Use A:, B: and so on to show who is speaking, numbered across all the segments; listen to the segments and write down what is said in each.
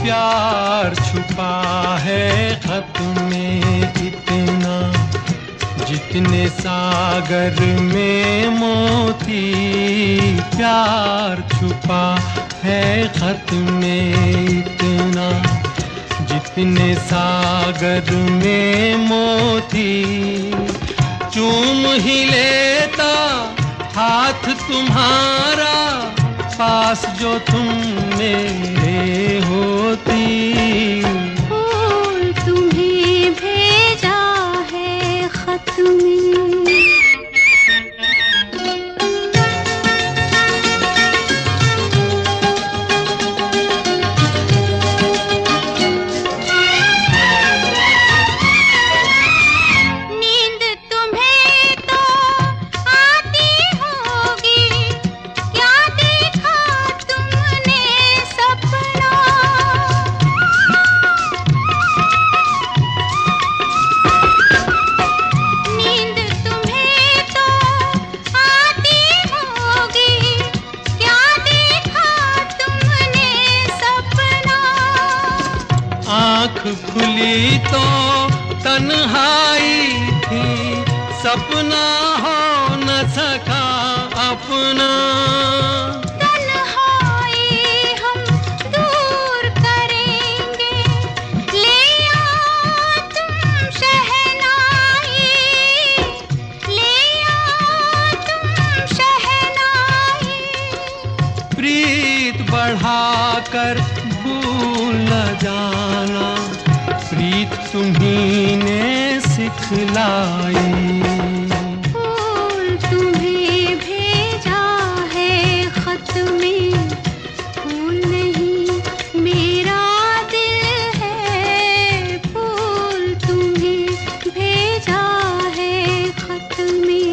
A: प्यार छुपा है खत में इतना, जितने सागर में मोती। प्यार छुपा है खत में इतना, जितने सागर में मोती। चूम ही लेता हाथ तुम्हारा, पास जो तुम मेरे होती।
B: फूल तुम्हें भेजा है खत में।
A: आँख खुली तो तन्हाई थी, सपना हो न सका अपना।
B: तन्हाई हम दूर करेंगे, ले आओ तुम शहनाई, ले आओ तुम शहनाई।
A: प्रीत बढ़ाकर भूल न जाना, प्रीत तुम्ही ने सिखलाई।
B: फूल तुम्हें भेजा है खत में, फूल नहीं मेरा दिल है। फूल तुम्हें भेजा है खत में।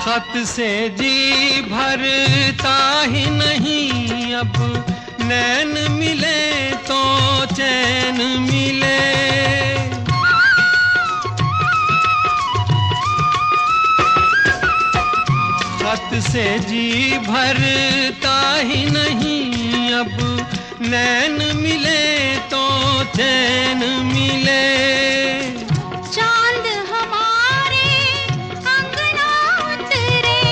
A: खत से जी भरता ही नहीं अब, नैन मिले तो चैन मिले। खत से जी भरता ही नहीं अब, नैन मिले तो चैन मिले।
B: चांद हमारे अंगना उतरे,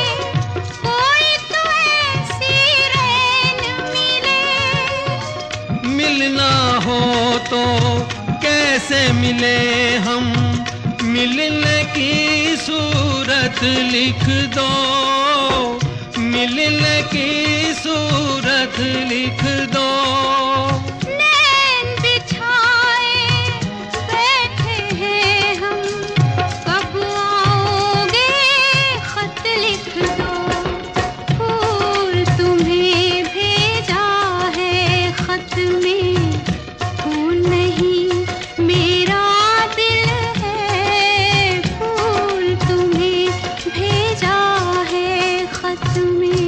B: कोई तो ऐसी रैन मिले।
A: मिलना हो तो कैसे मिले हम, मिलने की सूरत लिख दो। मिलने की सूरत लिख दो।
B: नैन बिछाए बैठे हैं हम, कब आओगे खत लिख दो। फूल तुम्हें भेजा है खत में, फूल नहीं मेरा दिल है। फूल तुम्हें भेजा है खत में।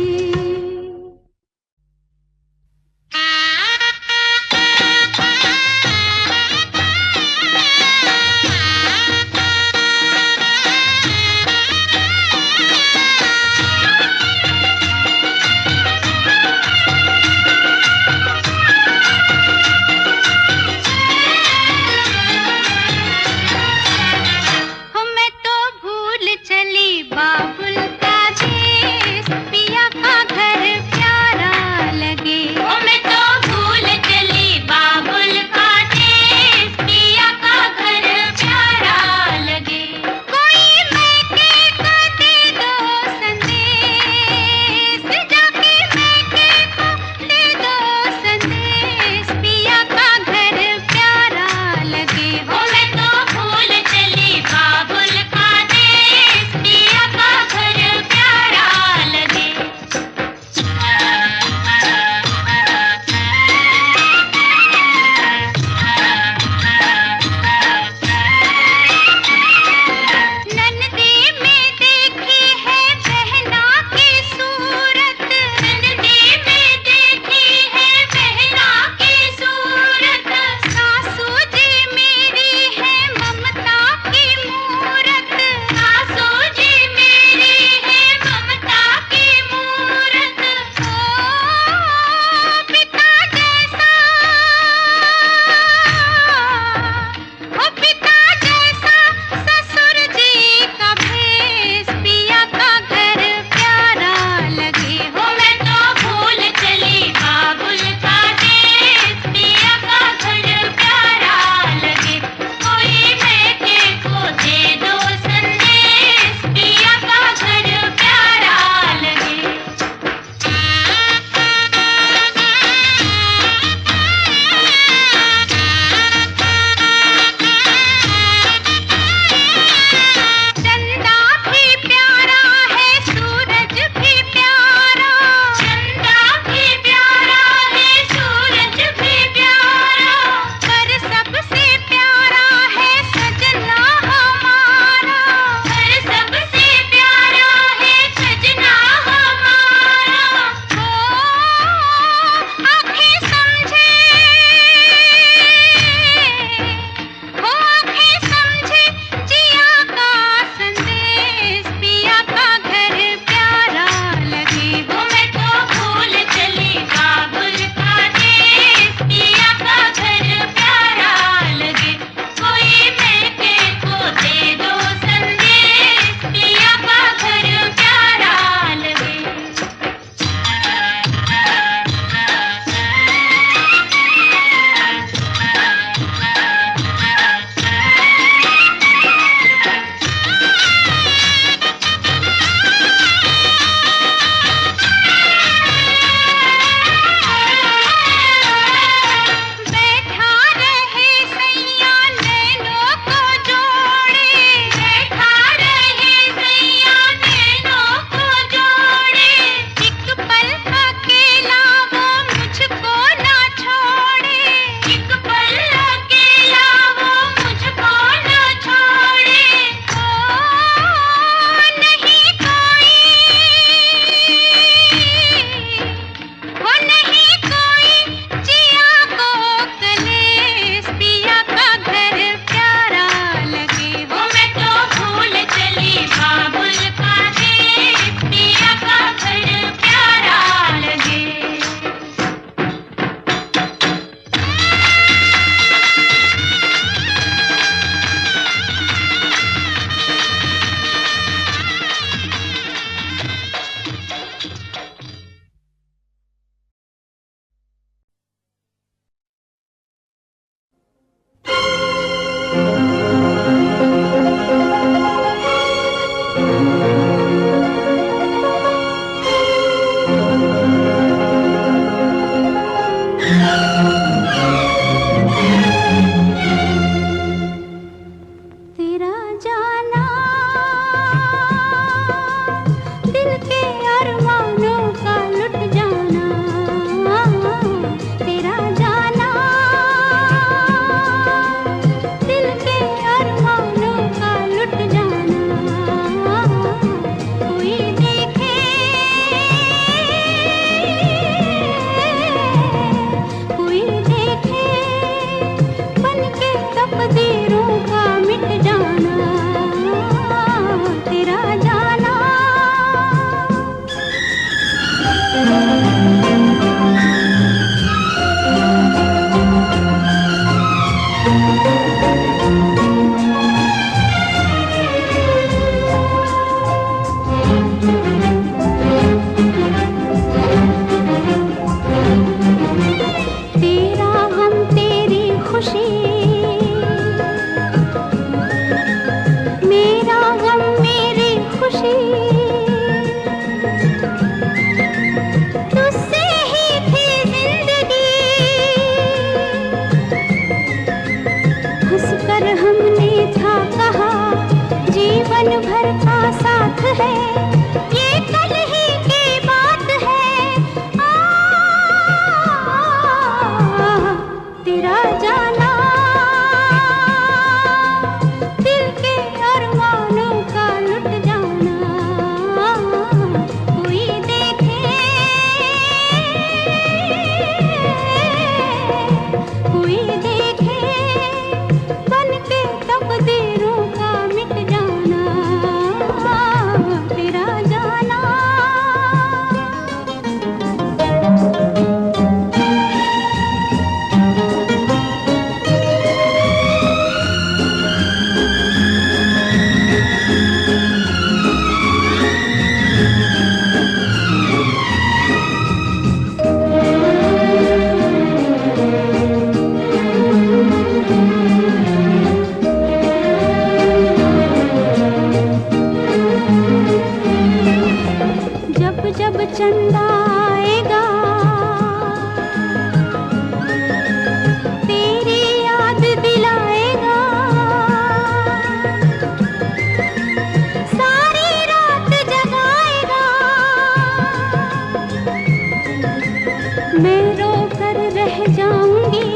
B: मैं रो कर रह जाऊंगी,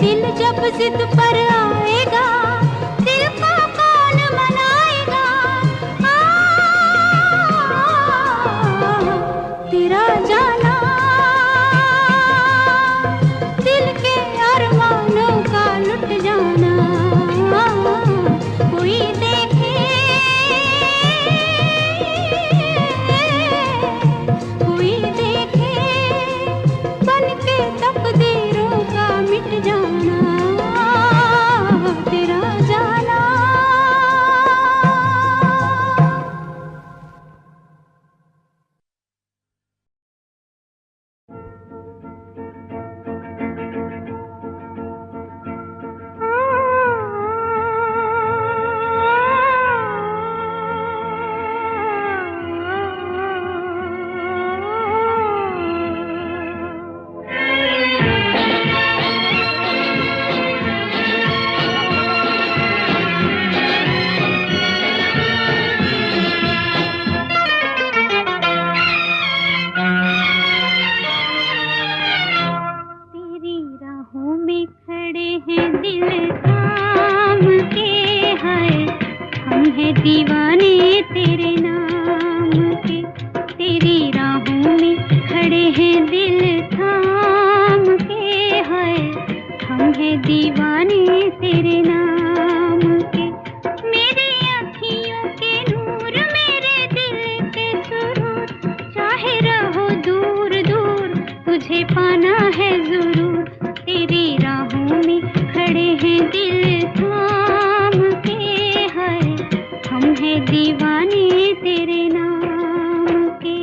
B: दिल जब जिद पर आएगा, दिल को कौन मनाएगा। तेरा जाना दिल के अरमानों का लुट जाना, कोई देखे कोई देखे, बन के तकदीरों का मिट जाना, तेरा जाना। तेरी राहों में खड़े हैं दिल थाम के, हाय हम हैं दीवाने तेरे नाम के। तेरी राहों में खड़े हैं दिल थाम के, हाय हम हैं दीवाने तेरे नाम के। मेरी आँखियों के नूर, मेरे दिल के सुरूर, चाहे रहो दूर दूर तुझे पाना है जरूर। तेरी राहों में खड़े हैं दिल थाम के, हाय हम हैं दीवाने तेरे नाम के।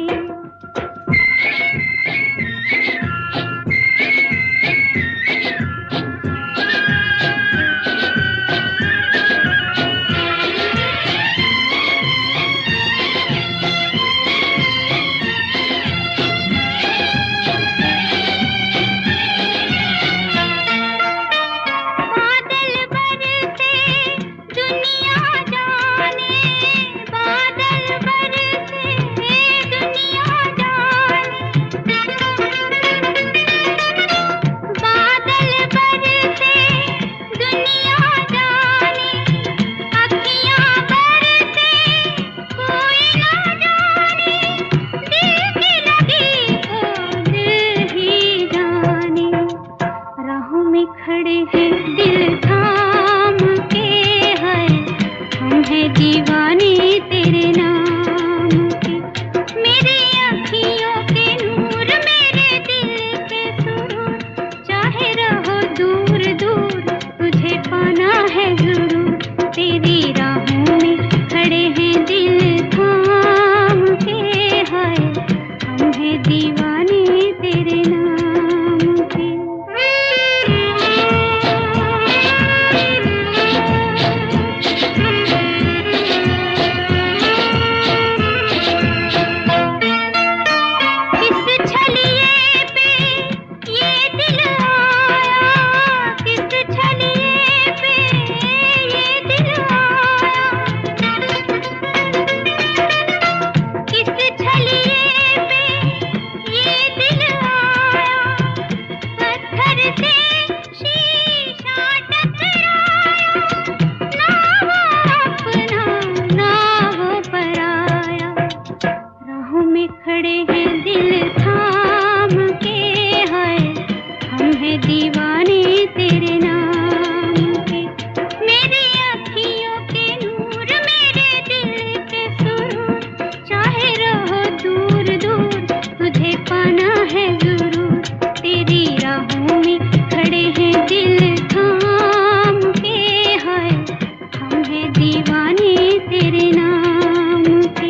B: बादल बरसे दुनिया जाने, बादल बरसे दुनिया जाने, बादल बरसे दुनिया जाने, अखियाँ बरसे कोई ना जाने, दिल की लगी ओ दिल ही जाने। राहों में खड़े हैं दिल थाम के, हाय हम हैं दीवाने तेरे नाम के। मेरी आँखियों के नूर, मेरे दिल के सुरूर, चाहे रहो दूर दूर तुझे पाना है जरूर। तेरी राहों में खड़े हैं दिल थाम के, हाय हम हैं दीवाने तेरे नाम के। किस छलिए पे ये दिल आया, किस छलिए पे ये दिल आया, किस छलिए पे ये दिल आया, पत्थर से शीशा टकराया, ना वो अपना ना वो पराया। राहों में खड़े हैं दिल थाम के, हाय हम हैं दीवाने तेरे नाम के। मेरी आँखियों के नूर, मेरे दिल के सुरूर, चाहे रहो दूर दूर तुझे पाना है जरूर। तेरी राहों में खड़े हैं दिल थाम के, हाय हम हैं दीवाने तेरे नाम के।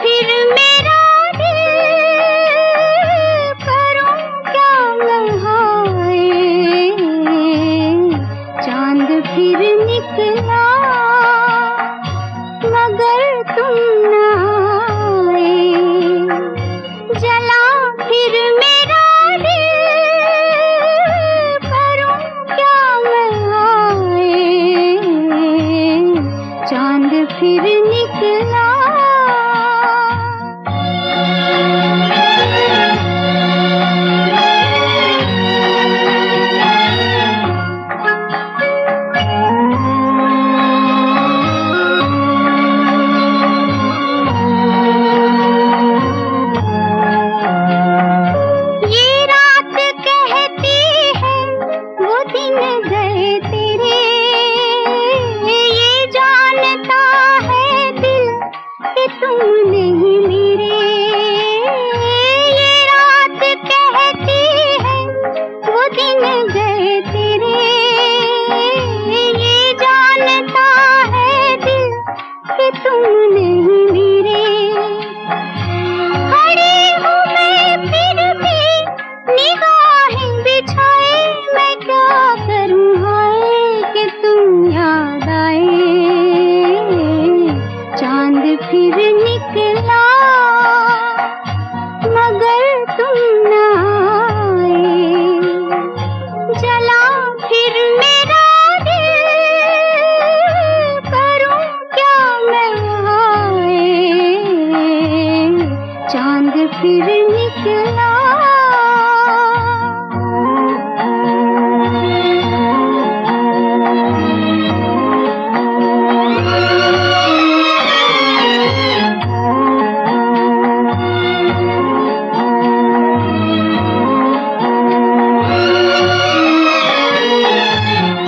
B: फिर मेरा दिल, करूं क्या मैं हाय, चांद फिर निकला मगर तुम न आए, जला फिर मेरा दिल, करूं क्या मैं हाय, चांद फिर निकला। ये रात कहती है वो दिन गए तेरे, ये जानता है दिल कि तुम नहीं मेरे। ये रात कहती है वो दिन गए तेरे, ये जानता है दिल कि तुम नहीं मेरे। खड़ी हूँ मैं फिर भी निगाहें बिछाए, मैं क्या करूँ हाय कि तुम याद आए, चांद फिर निकला मगर तुम न आए, जला फिर मेरा दिल, करूं क्या मैं हाय, चांद फिर निकला।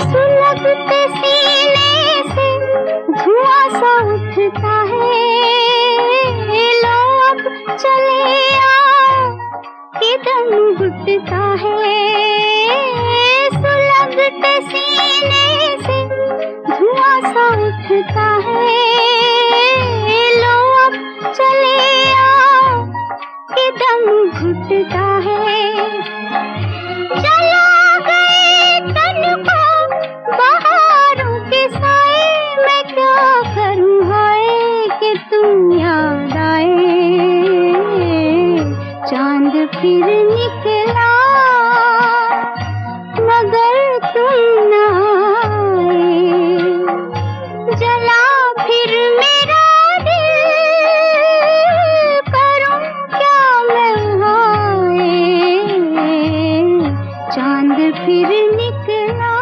B: सुलगते सीने से धुआं सा उठता है, लो अब चले आओ कि दम घुटता है। सुलगते सीने से धुआं सा उठता है, लो अब चले आओ कि दम घुटता है। जला गए तन को बहारों के साए, मैं क्या करूं हाय कि तुम याद आए, चांद फिर निकला मगर तुम न आए, जला फिर मेरा दिल, करूं क्या मैं हाय, चांद फिर निकला।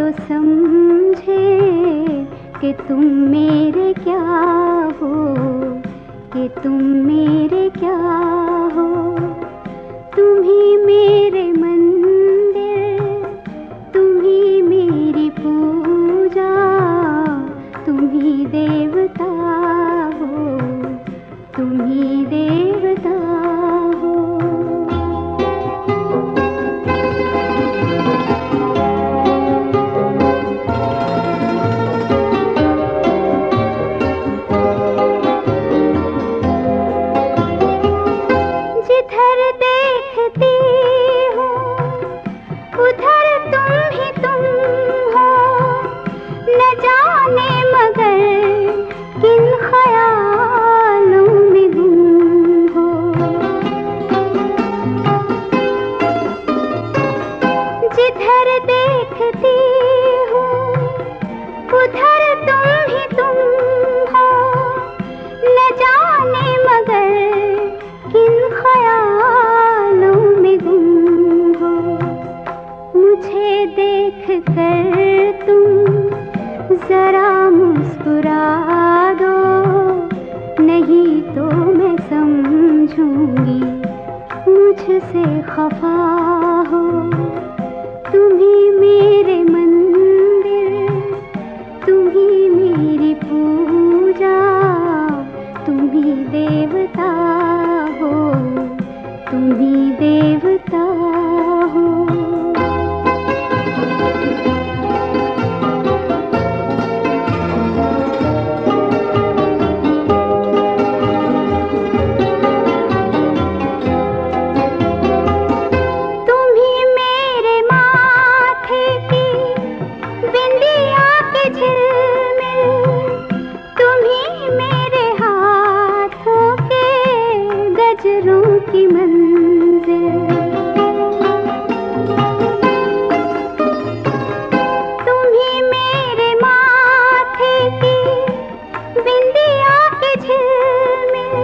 B: तो समझे कि तुम मेरे क्या हो, कि तुम मेरे क्या हो। तुम ही मेरे मंदिर, तुम ही मेरी पूजा, तुम ही देवता हो, तुम ही देवता हो। जिधर देखती हूँ उधर तुम ही तुम हो, न जाने मगर किन ख्यालों में गुम हो। जिधर देखती हूँ उधर तुम ही तुम हो, न जाने मगर किन ख्यालों में गुम हो। मुझे देख कर तुम जरा मुस्कुरा दो, नहीं तो मैं समझूंगी मुझसे खफा हो। तुम ही मेरे मंदिर, तुम ही मेरी पूजा, तुम ही देवता हो, तुम ही देवता हो। तुम ही मेरे माथे की बिंदिया के झिलमिल, तुम ही मेरे हाथों के गजरों की मंजिल। तुम ही मेरे माथे की बिंदिया के झिलमिल,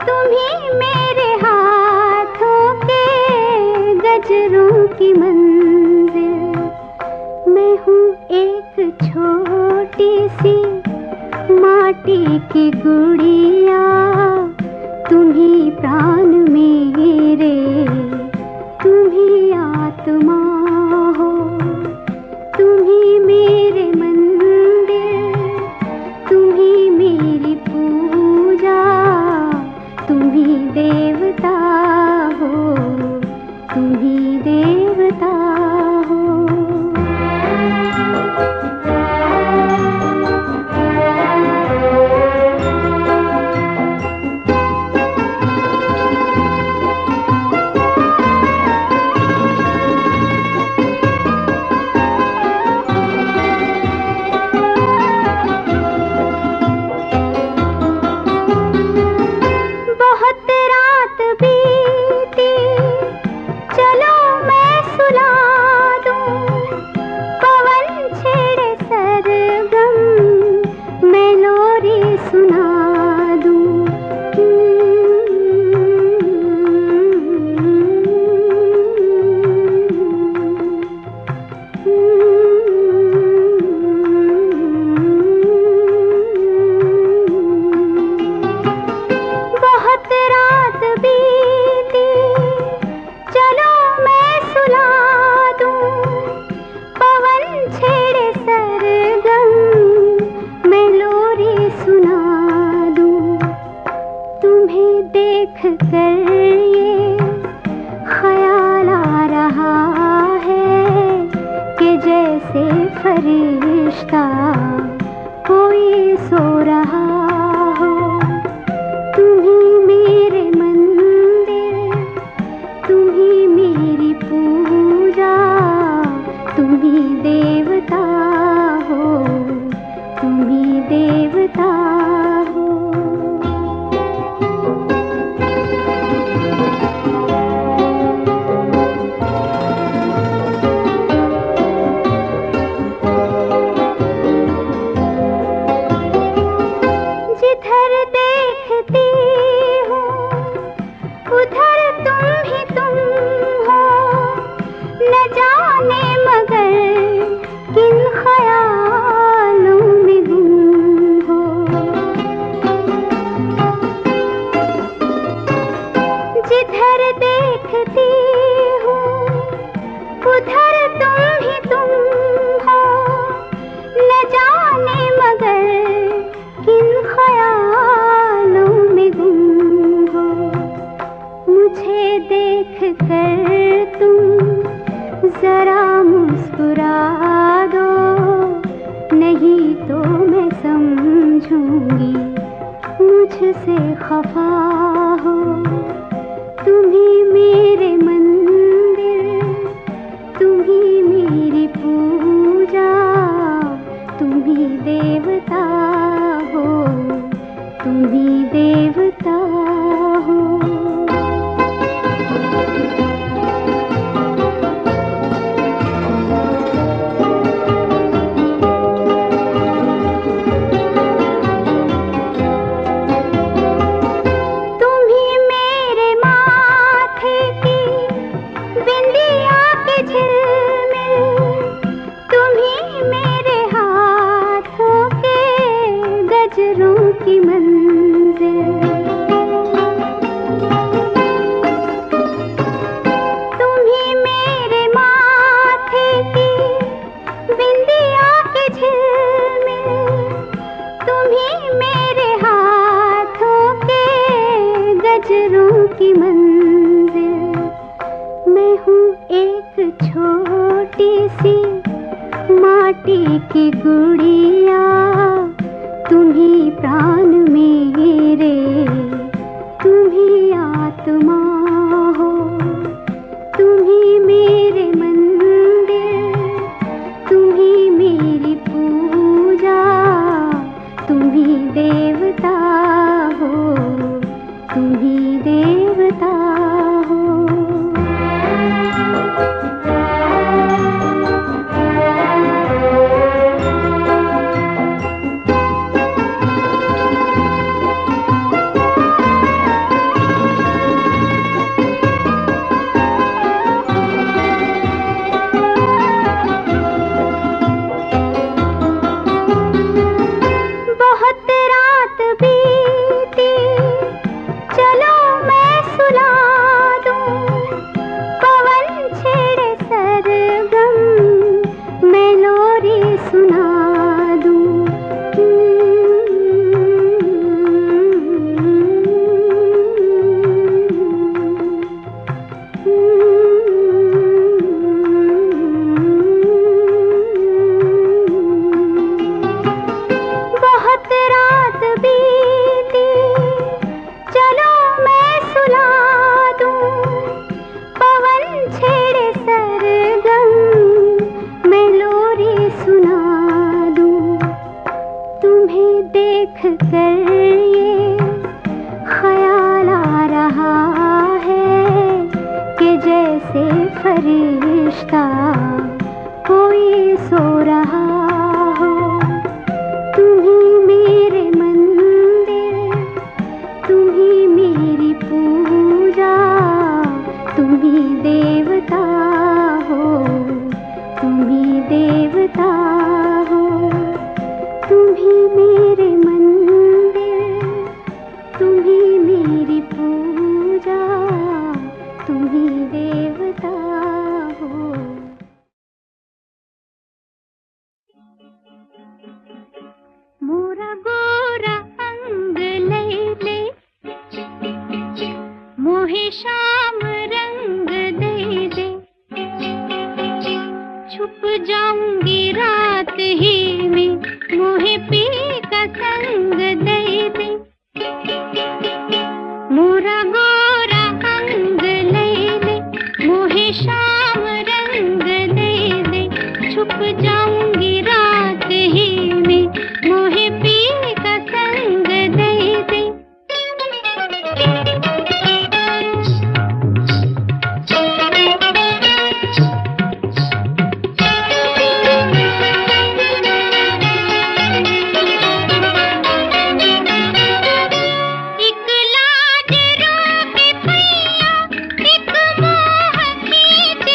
B: तुम ही मेरे हाथों के गजरों की मंजिल। मैं हूँ एक छोटी सी माटी की गुड़िया, तुम ही प्राण मेरे, तुम ही आत्मा हो। तुम ही मेरे मंदिर, तुम ही मेरी पूजा, तुम ही देवता हो, तुम ही देवता हो। बहुत रात बीती, चलो मैं सुला दूं, पवन छेड़े सरगम, मैं लोरी सुना दूं। बहुत रात बीती, चलो मैं सुला दूं, पवन छेड़े सरगम, मैं लोरी सुना दूं। तुम्हें देख कर ये ख्याल आ रहा है कि जैसे फरिश्ता कोई सो रहा हो। तुम ही मेरे मंदिर, तुम ही मेरी पूजा, तुम ही देवता हो, तुम ही देवता हो। जिधर देखती हूँ उधर तुम ही तुम हो, न जाने मगर छोटी सी माटी की गुड़िया, तुम्ही प्राण मेरे, तुम्ही आत्मा हो, तुम्ही मेरे मंदिर, तुम्ही मेरी पूजा, तुम्ही देवता हो, तुम्ही देवता हो। बहुत रात बीती, चलो मैं सुला दूं, पवन छेड़े सरगम, मैं लोरी सुना दूं। बहुत रात बीती, चलो मैं सुला दूं, पवन छेड़े सरगम, मैं लोरी सुना दूं। तुम्हें देख कर ये ख्याल आ रहा है कि जैसे फरिश्ता कोई सो रहा हो। तुम्ही मेरे मंदिर, तुम्ही मेरी पूजा, तुम्ही देवता हो, तुम्ही देवता हो। तुम्ही मेरे मंदिर, तुम्ही मेरी पूजा, तुम्ही देवता हो। मोरा गोरा अंग लैले, मोहे शाम रंग दे दे, छुप जाऊंगी रात ही में, मोहे पी का संग दे दे। मोरा गोरा अंग लैले, मोहे शाम रंग दे दे, छुप जाऊंगी रात ही में, मोहे पी का संग दे दे। एक लाज रोके पैया, एक मोह खींच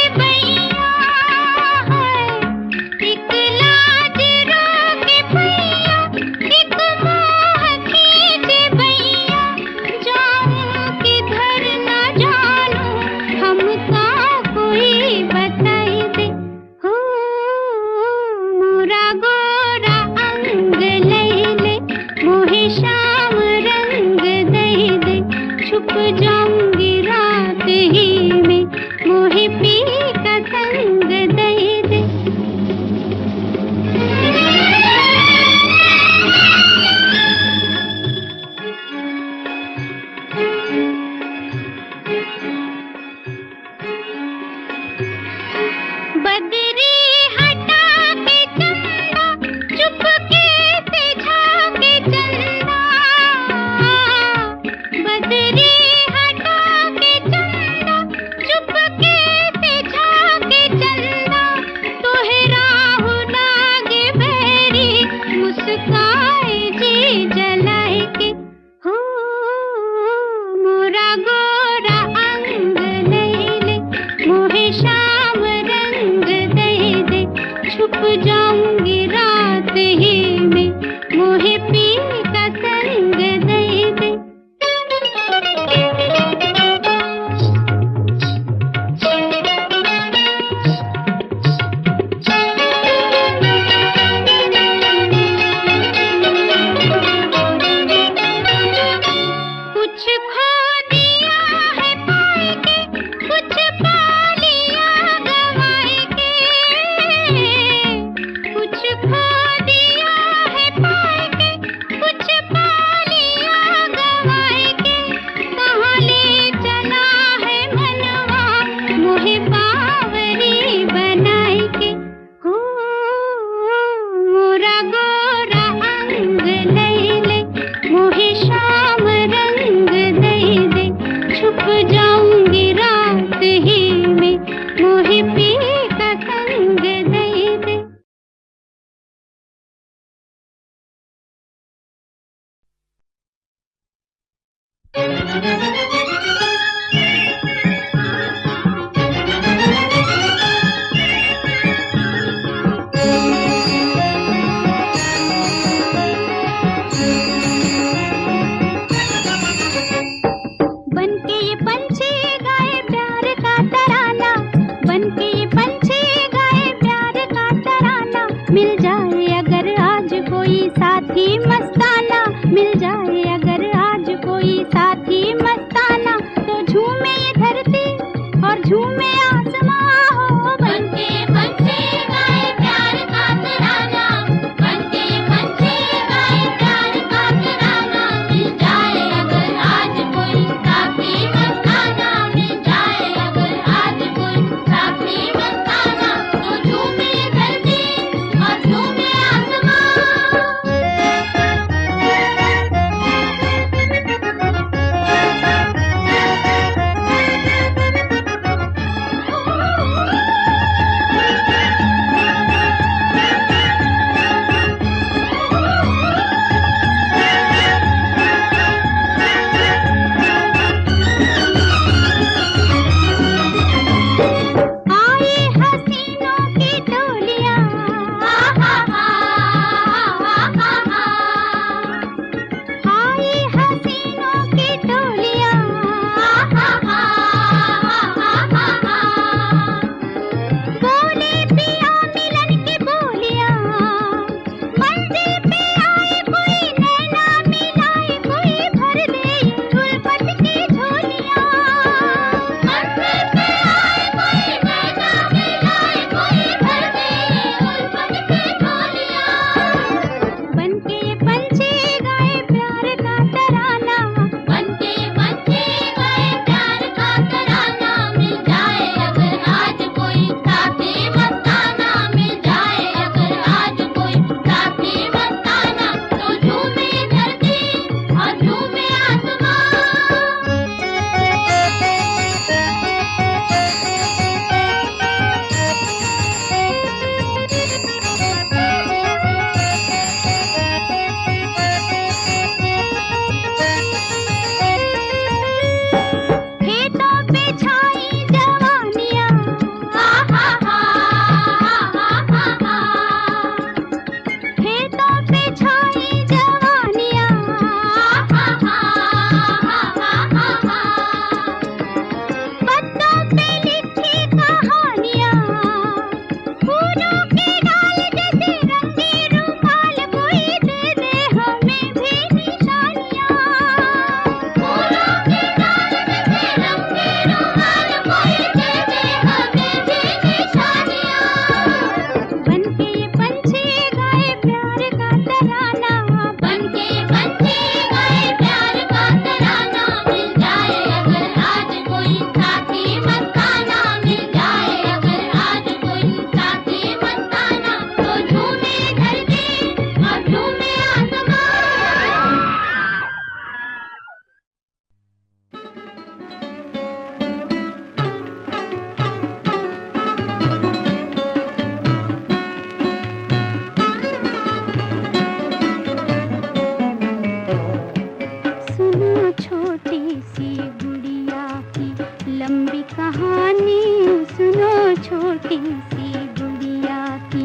B: छोटी सी गुड़िया की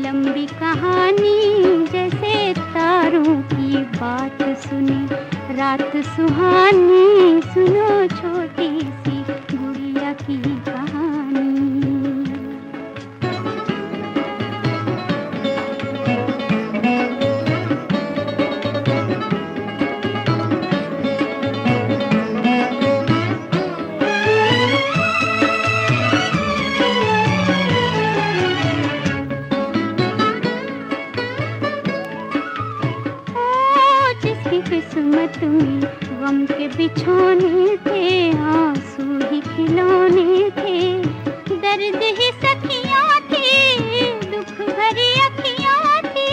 B: लंबी कहानी, जैसे तारों की बात सुने रात सुहानी, सुनो छोटी सी गुड़िया की कहानी। किस्मत में गम के बिछोने थे, आंसू ही खिलौने थे, दर्द ही सखियां थी, दुख भरी अखियां थी,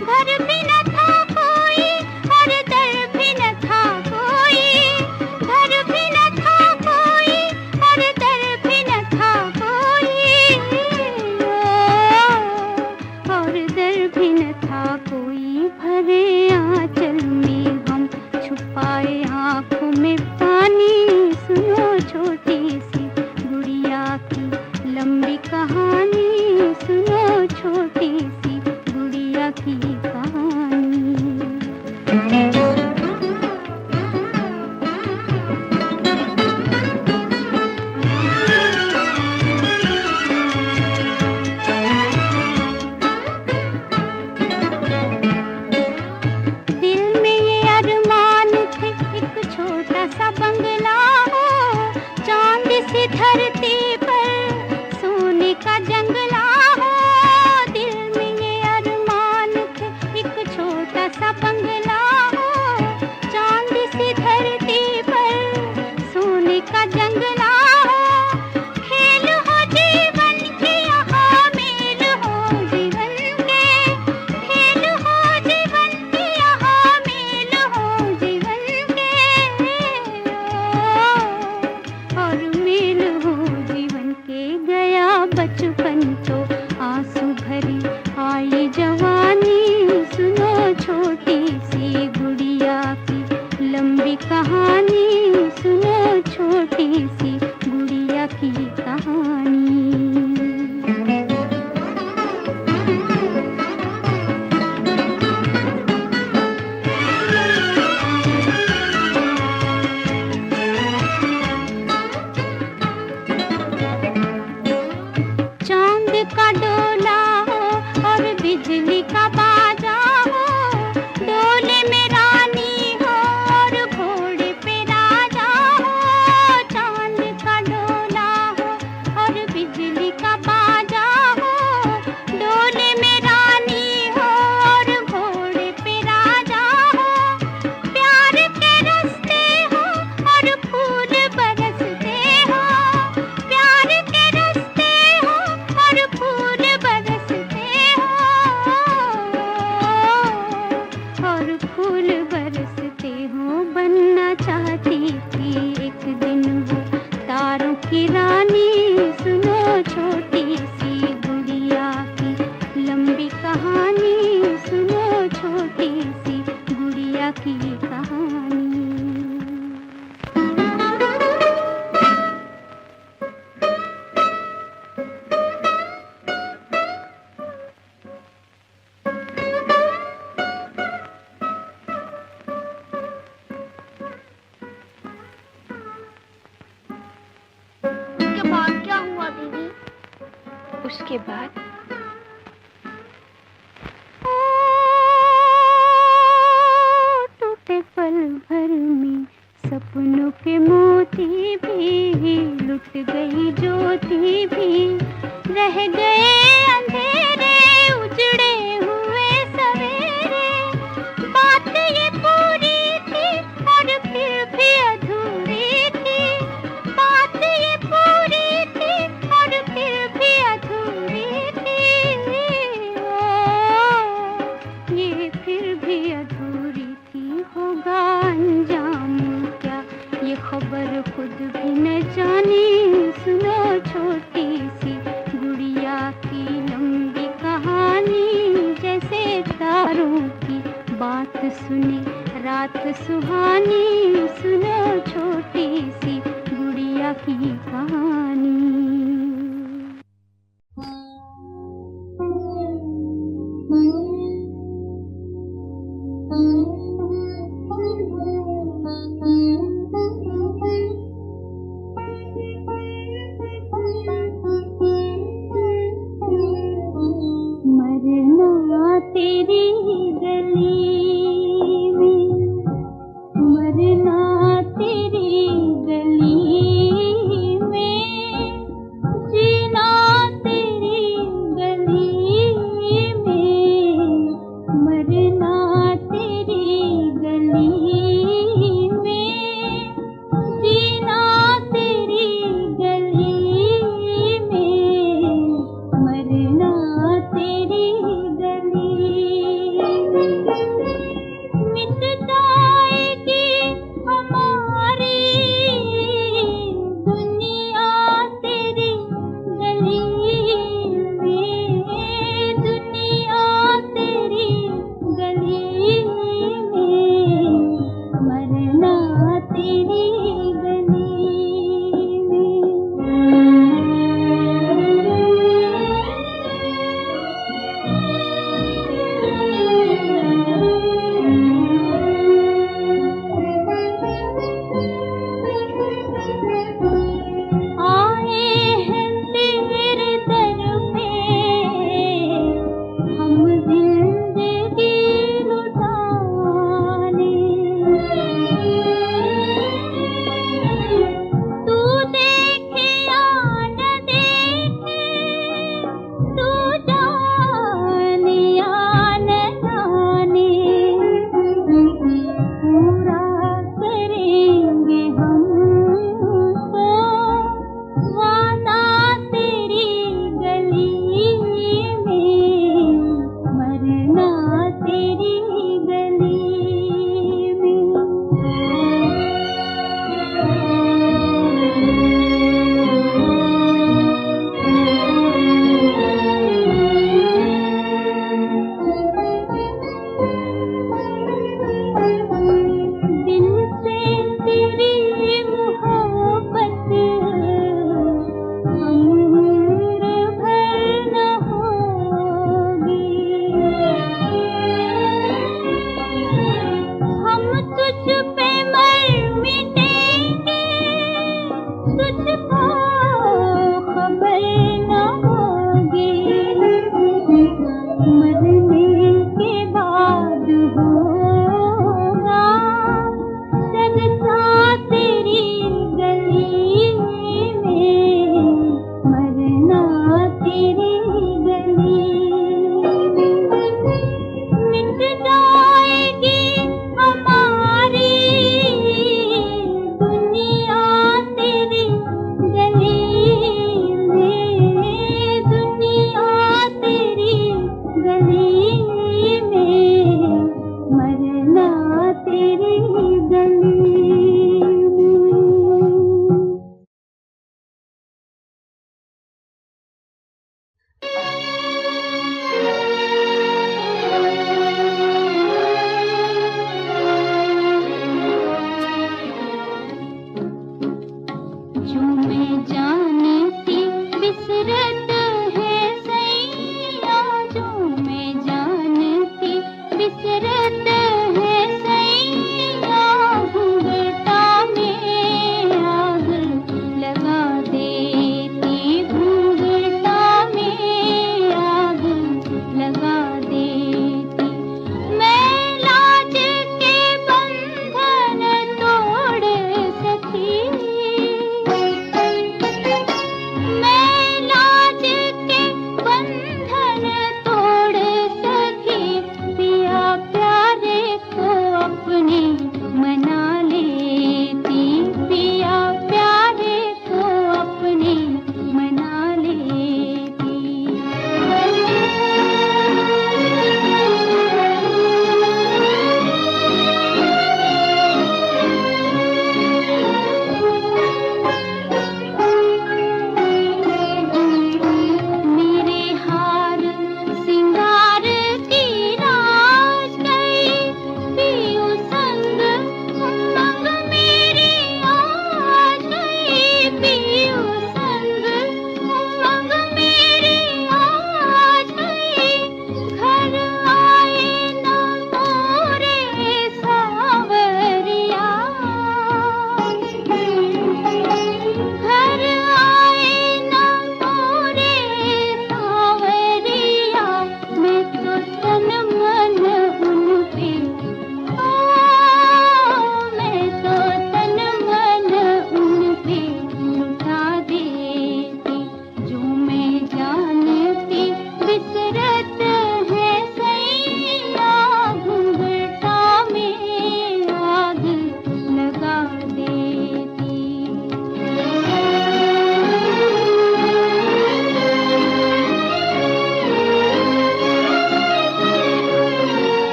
B: घर भी न था कोई और दर भी न था कोई, घर भी न था कोई और दर भी न था कोई, और दर भी न था कोई, भरे आंचल में हम छुपाए आँखों में पानी, सुनो छोटी सी गुड़िया की लंबी कहानी, सुनो छोटी सी गुड़िया की कहानी। धरती पर सोने का जंगला हो, दिल में ये अरमान थे एक छोटा सा बंगला हो, चांद सी धरती पर सोने का जंगला हो, खेल हो जीवन के यहाँ मेल हो जीवन के, खेल हो जीवन के यहाँ मेल हो जीवन के, और मेल हो जीवन के। गया बचपन तो आंसू भरी आई जवानी, सुनो छोटी सी गुड़िया की लंबी कहानी, सुनो छोटी सी गुड़िया की कहानी। का डोला हो और बिजली का बाजा हो, डोले में रानी हो और घोड़े पे राजा हो, चांद का डोला हो और बिजली का बाजा हो, डोले में रानी हो और घोड़े पे राजा हो, प्यार के रास्ते हो और फूल बरसते हो, प्यार के रास्ते हो और फूल बरसते हो, और फूल बरसते हो। बनना चाहती थी एक दिन वो तारों की रानी, सुनो छोटी सी गुड़िया की लंबी कहानी, सुनो छोटी सी गुड़िया की कहानी।
C: उसके बाद
B: टूटे पल भर में सपनों के मोती भी, लुट गई ज्योति भी, रह गए अंधेरे उजड़े हुए सवेरे, बात ये पूरी थी और फिर भी अधूरी थी, बात ये पूरी थी और फिर भी अधूरी थी, ये फिर भी अधूरी थी। होगा अंजाम क्या ये खबर खुद भी न जानी, सुनो छोटी सी गुड़िया की लंबी कहानी, जैसे तारों की बात सुने रात सुहानी, सुनो छोटी सी गुड़िया की कहानी।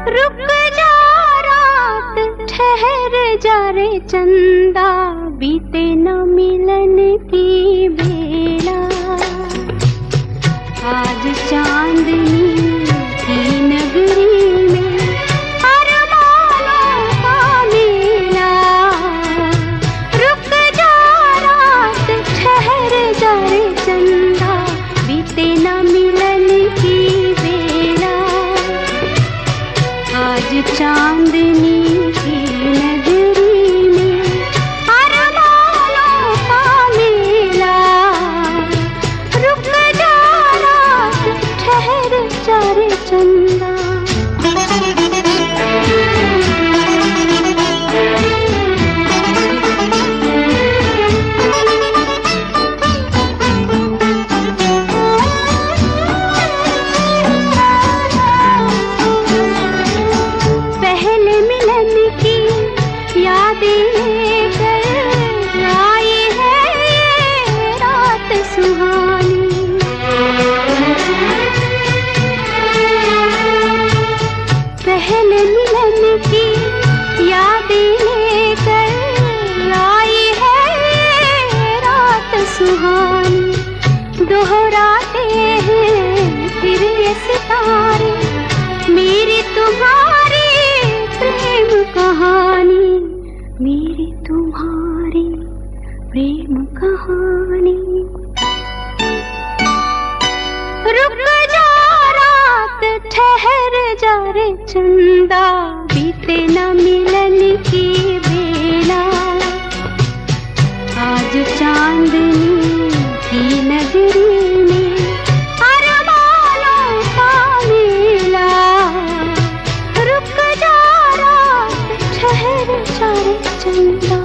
B: रुक जा रात ठहर जा रे चंदा, बीते न मिलन की बेला। आज चांदनी की नगरी में अरमानों का मेला। रुक जा रात ठहर जा रे चंदा, बीते न मिलन की बेला। आज चांदनी की नगरी में अरमानों का मेला। रुक जा रात ठहर जा रे चंदा। पहले मिलन की यादें लेकर आई है ये रात सुहानी। पहले मिलन की यादें लेकर आई है ये रात सुहानी। दोहराते हैं फिर ये सितारे मेरी तुम्हारी प्रेम कहानी, मेरी तुम्हारी प्रेम कहानी। रुक जा रात ठहर जा रे चंदा, बीते न मिलन की बेला। आज चांदनी की नगरी में अरमानों का मेला। रुक जा रात ठहर जा रे चंदा।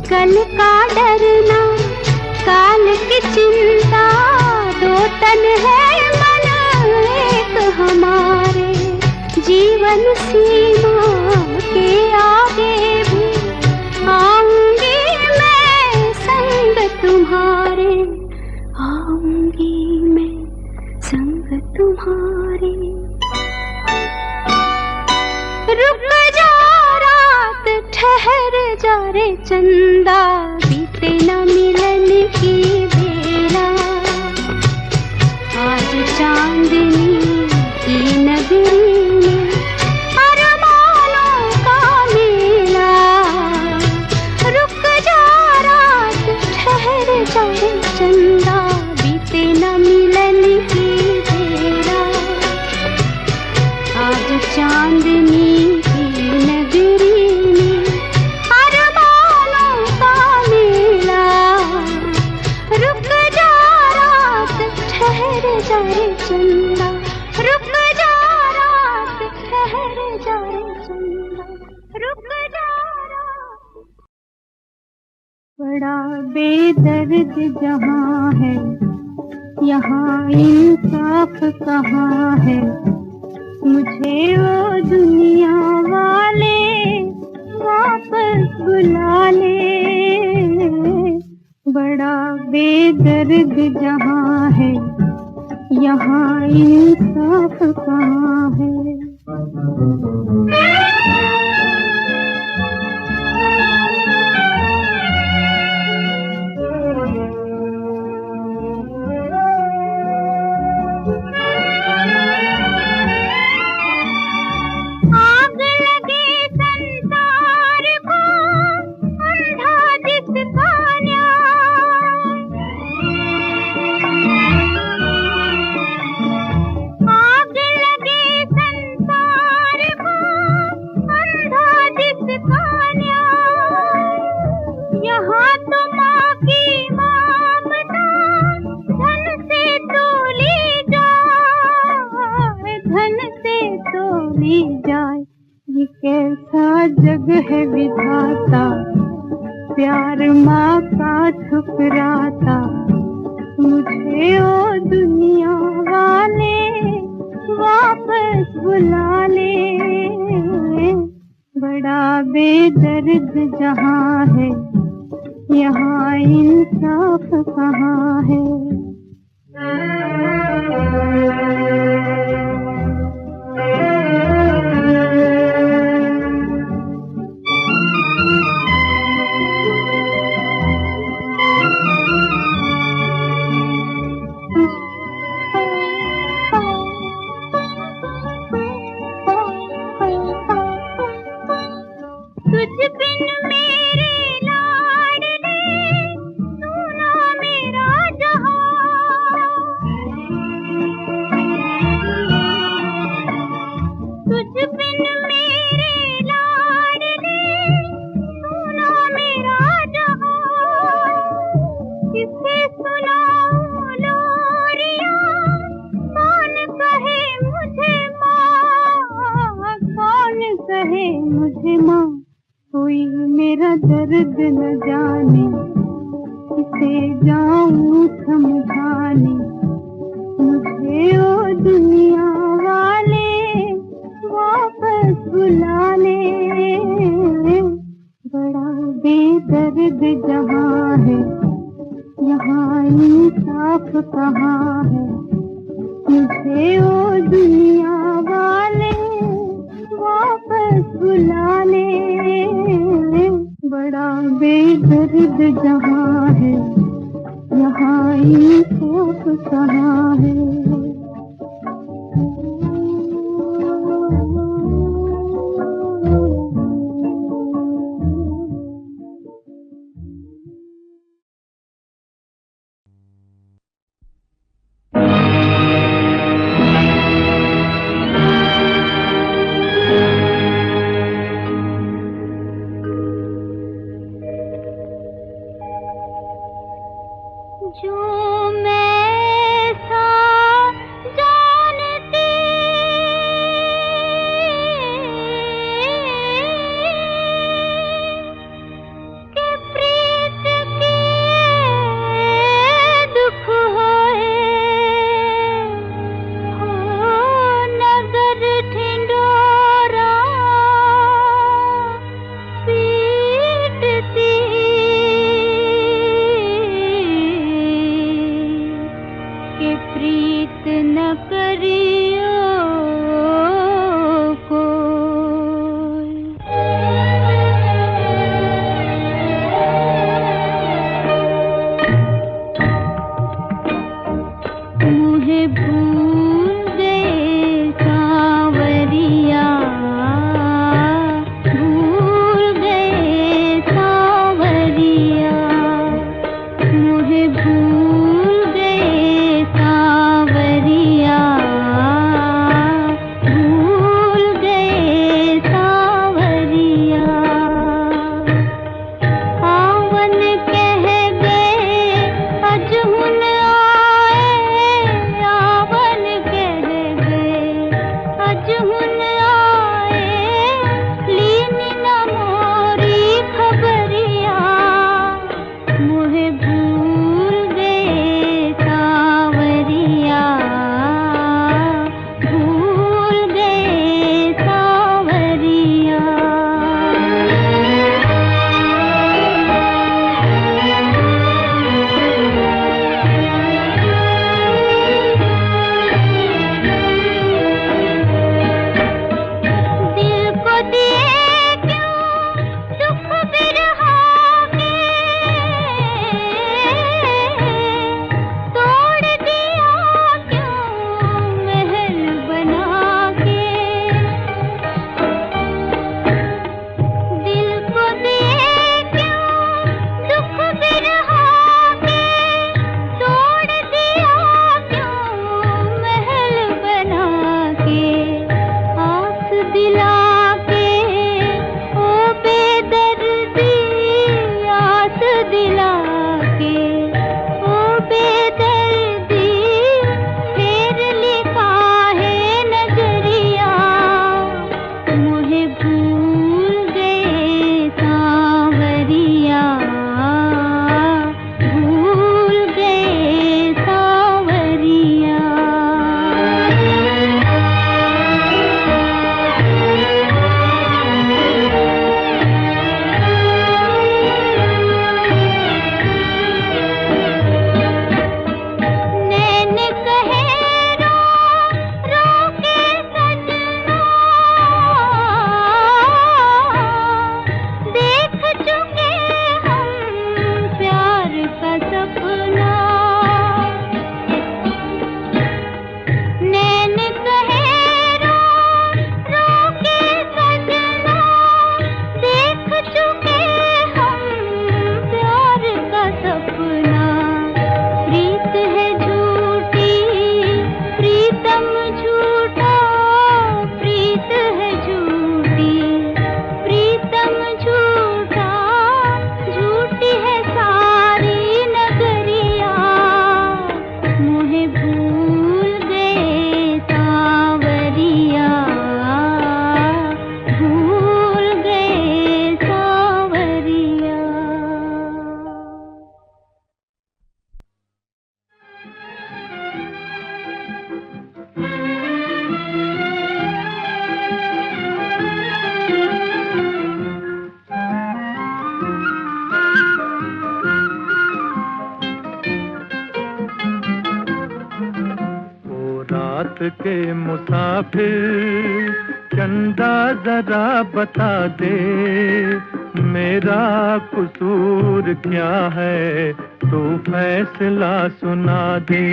B: कल का डरना काल की चिंता, दो तन है मन एक हमारे। जीवन सीमा के आगे भी आऊंगी मैं संग तुम्हारे। आऊंगी मैं संग तुम्हारे। रुक जा रात ठहर जा रे चंदा, बीते न मिलन की बेला। आज चांदनी की नगरी में अरमानों का मेला। रुक जा रात ठहर जा रे चंदा, बीते न मिलन की बेला। आज चांदनी की नगरी में अरमानों का मेला। रुक जा रात ठहर जा रे चंदा। रुक जा रात ठहर जा रे चंदा। रुक जा रात। बड़ा बेदर्द जहाँ है, यहाँ इंसाफ कहाँ है। मुझे वो दुनिया वाले वापस बुला ले। बड़ा बेदर्द जहाँ है, यहाँ इंसाफ कहाँ है। जग है विधाता, प्यार माँ का ठुकराता, मुझे ओ दुनिया वाले वापस बुला ले। बड़ा बेदर्द जहां है, यहाँ इंसाफ कहाँ है। तुझ बिन मेरे लाडले सुना मेरा जहां, तुझ बिन मेरे लाडले सुना मेरा जहां। किसे सुनाऊं लोरियां, कौन कहे मुझे माँ, कौन कहे मुझे माँ। कोई मेरा दर्द न जाने, किसे जाऊं समझाने। मुझे ओ दुनिया वाले वापस बुला ले। बड़ा बेदर्द जहां है, यहाँ इंसाफ कहाँ है। मुझे ओ दुनिया वाले वापस बुला ले। बड़ा बेदर्द जहां है, यहाँ इंसाफ कहाँ है। जो मैं सा
C: के मुसाफिर चंदा जरा बता दे, मेरा कसूर क्या है तू फैसला सुना दे।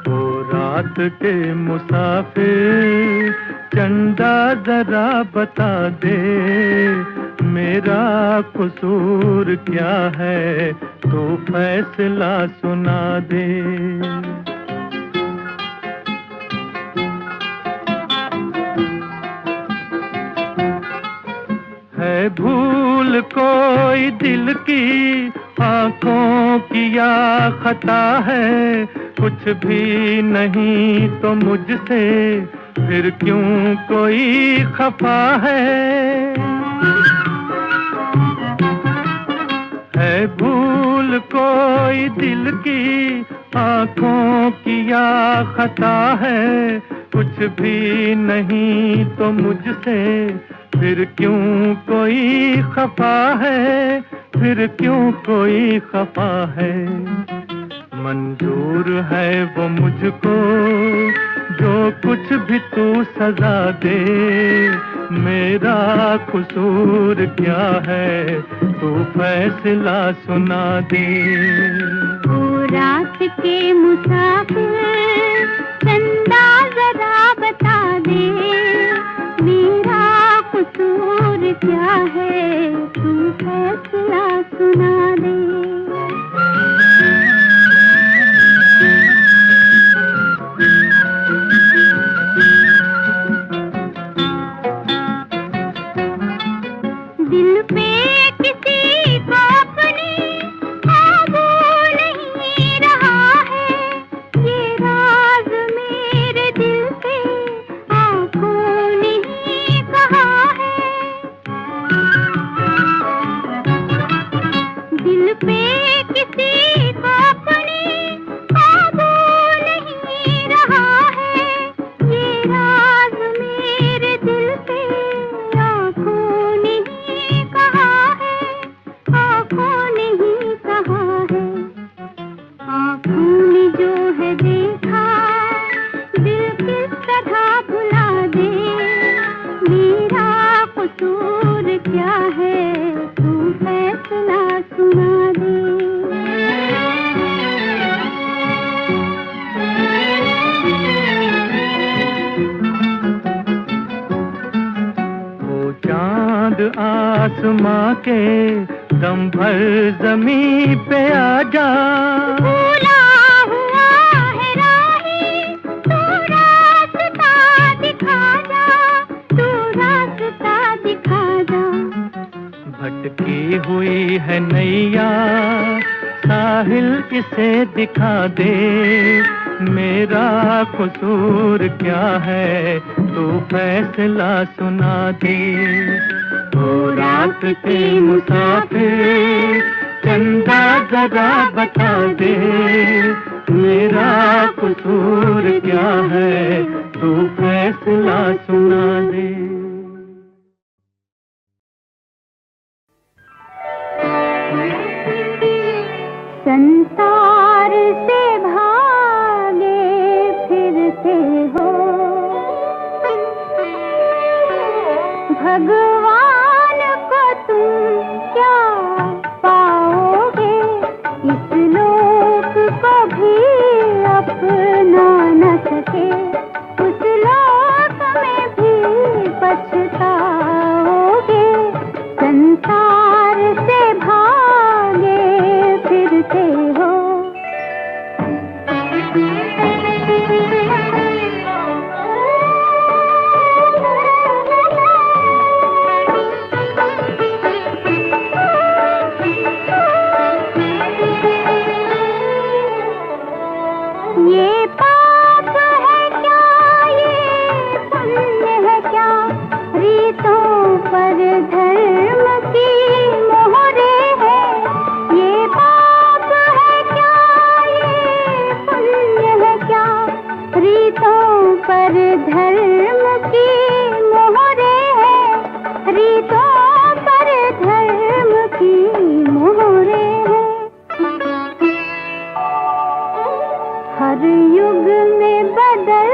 C: ओ रात के मुसाफिर चंदा जरा बता दे, मेरा कसूर क्या है तू फैसला सुना दे। है भूल कोई दिल की आंखों की या खता है, कुछ भी नहीं तो मुझसे फिर क्यों कोई खफा है। भूल कोई दिल की आंखों की या खता है, कुछ भी नहीं तो मुझसे फिर क्यों कोई खफा है, फिर क्यों कोई खफा है। मंजूर है वो मुझको जो कुछ भी तू सजा दे, मेरा कसूर क्या है तू फैसला सुना दे।
B: ओ रात के मुसाफिर चंदा जरा बता दे, मेरा कसूर क्या है तू फैसला सुना दे। दिल पे किसी को अपनी काबू नहीं रहा है, ये राज मेरे दिल से आंखों ने ही कहा है। दिल पे किसी को अपनी काबू नहीं रहा है, ये राज मेरे दिल से आंखों ने आँखों ने जो है देखा दिल किस तरह भुला दे, मेरा कसूर क्या है तू फैसला सुना दे।
C: ओ चांद आसमां के दम भर जमीन पे आ जा,
B: भूला हुआ है राही तू रास्ता दिखा जा, तू रास्ता दिखा जा।
C: भटकी हुई है नैया साहिल इसे दिखा दे, मेरा कसूर क्या है तू फैसला सुना दे। ओ रात के मुसाफिर चंदा जरा बता दे, मेरा कसूर क्या है तू फैसला सुना दे।
B: संसार से भागे फिरते हो, भगवान को तुम क्या पाओगे, इस लोक को भी अपना न सके, उस लोक में भी पछताओगे। संसार से भागे फिरते हो। ये पाप है क्या, ये पुण्य है क्या, रीतों पर धर्म की मोहरे है। ये पाप है क्या, ये पुण्य है क्या, रीतों पर धर्म की मोहरे है, रीतों पर धर्म की मोहरे है। हर युग में बदल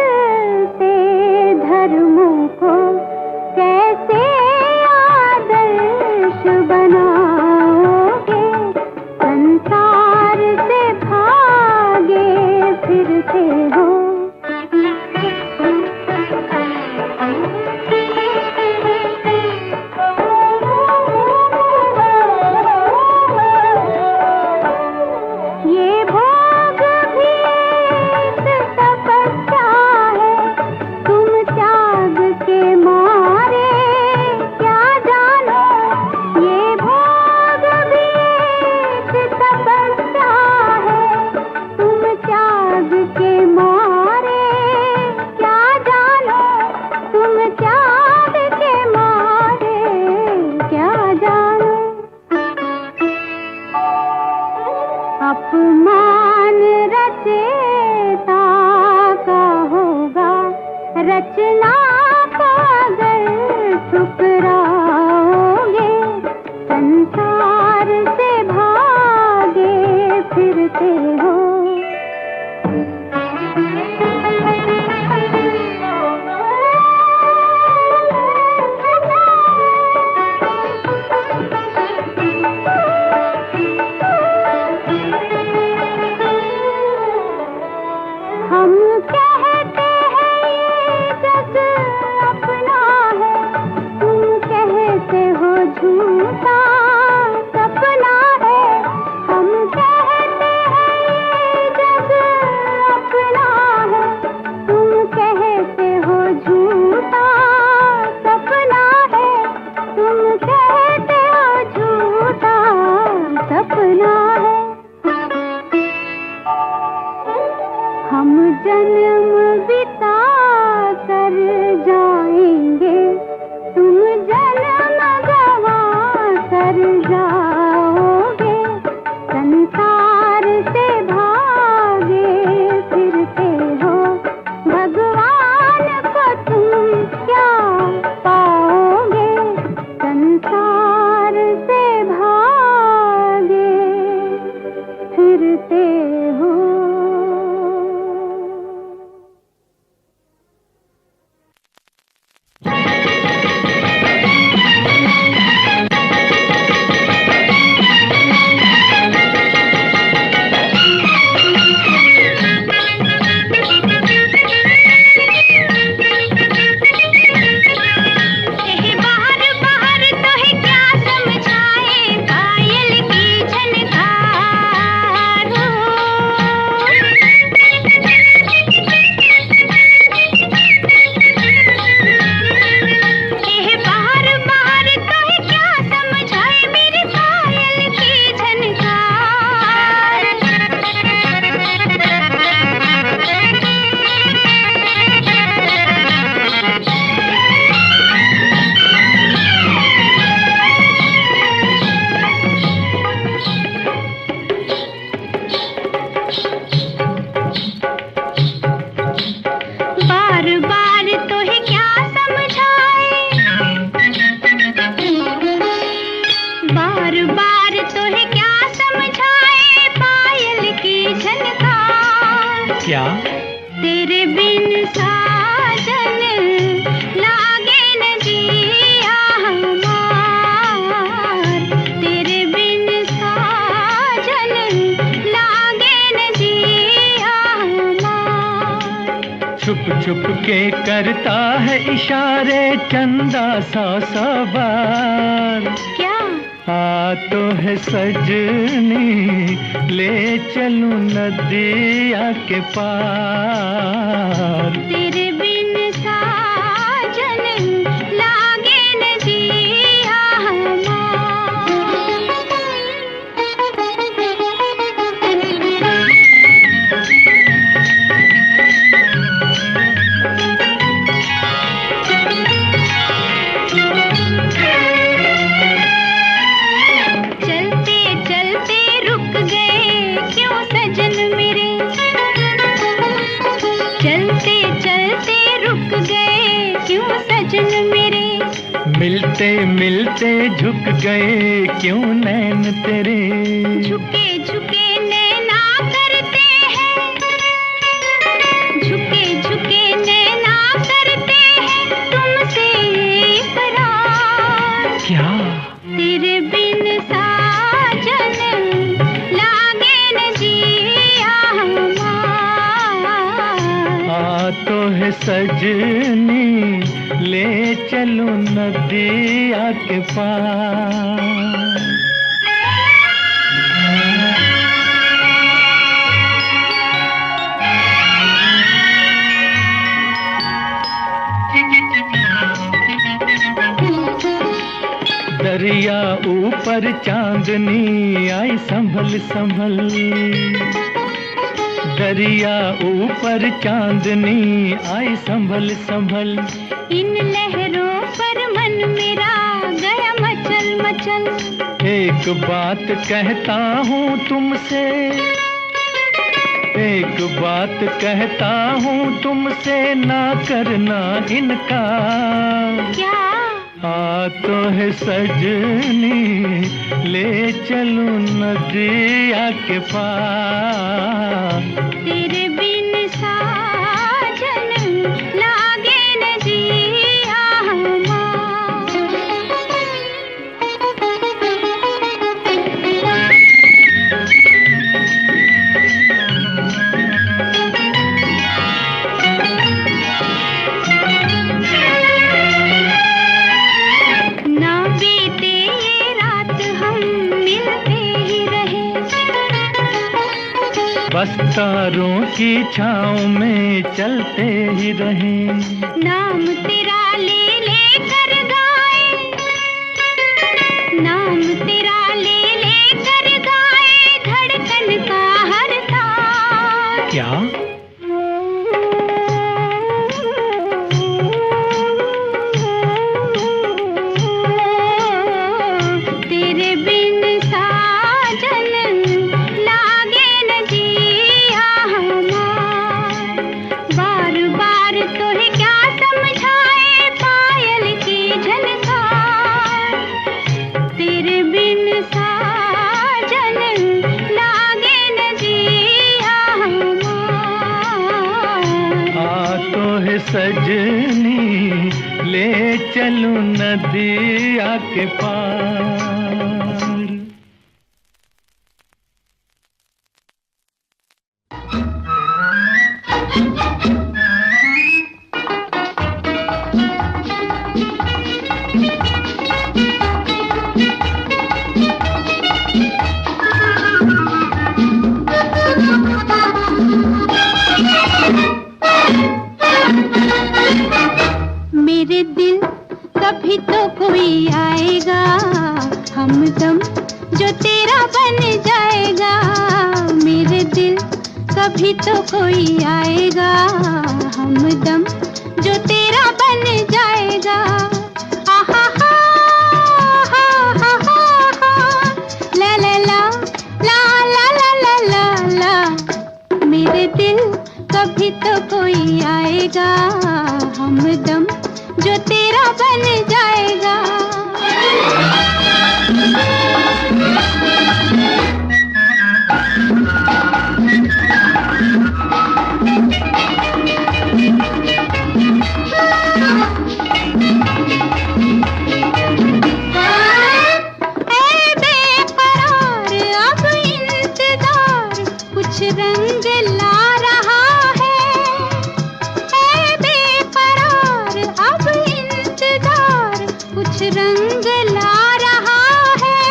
B: झूठा सपना है। हम कहते हैं ये जग अपना है, तुम कहते हो झूठा सपना है। तुम कहते हो झूठा सपना है। हम जन्म बिता कर जाएंगे, तुम जन्म गवा कर जाओगे। संसार से भागे फिरते हो, भगवान को तुम क्या पाओगे। संसार से भागे फिरते हो।
C: क्या
B: तेरे बिन साजन लागे न जिया हमार। तेरे बिन साजन लागे न जिया हमार।
C: छुप छुप के करता है इशारे चंदा सौ बार।
B: क्या
C: आ तो है सजनी ले चलूं नदिया के पार।
B: तेरे बिन साजन लागे न जिया चलते चलते रुक गए क्यों सजन मेरे। चलते चलते रुक गए क्यों सजन मेरे।
C: मिलते मिलते झुक गए क्यों नैन तेरे।
B: झुके झुके नैना करते हैं, झुके झुके नैना करते हैं तुमसे इकरार।
C: क्या
B: तेरे बिन साजन लागे न जिया हमार।
C: आ तो है सजनी ले चलूं नदिया के पार। दरिया ऊपर चांदनी आई संभल संभल। दरिया ऊपर चांदनी आई संभल संभल।
B: इन लहरों पर मन मेरा गया मचल मचल।
C: एक बात कहता हूँ तुमसे, एक बात कहता हूँ तुमसे ना करना इनकार।
B: क्या
C: आ तो है सजनी ले चलूं नदिया के पार।
B: तेरे बिन साजन लागे न जिया ना बीते
C: बस तारों की छाँव में चलते ही रहें।
B: नाम तेरा ले लेकर गाए, नाम तेरा ले लेकर गाए धड़कन का हर तार।
C: क्या?
B: तेरे बिन साजन लागे न जिया हमार। बार बार तोहे क्या समझाए पायल की झनकार। तेरे बिन साजन लागे न जिया हमार।
C: आ तो है सजनी ले चलूं नदिया के पार।
B: मेरे दिल कभी तो कोई आएगा हमदम जो तेरा बन जाएगा। मेरे दिल कभी तो कोई आएगा हमदम जो तेरा बन जाएगा। आहा हा हा हा हा ला ला ला ला ला ला ला ला। मेरे दिल कभी तो कोई आएगा हमदम जो तेरा बन जाएगा। ऐ बेकरार अब इंतजार कुछ रंग ला रहा है। ऐ बेकरार अब इंतजार कुछ रंग ला रहा है।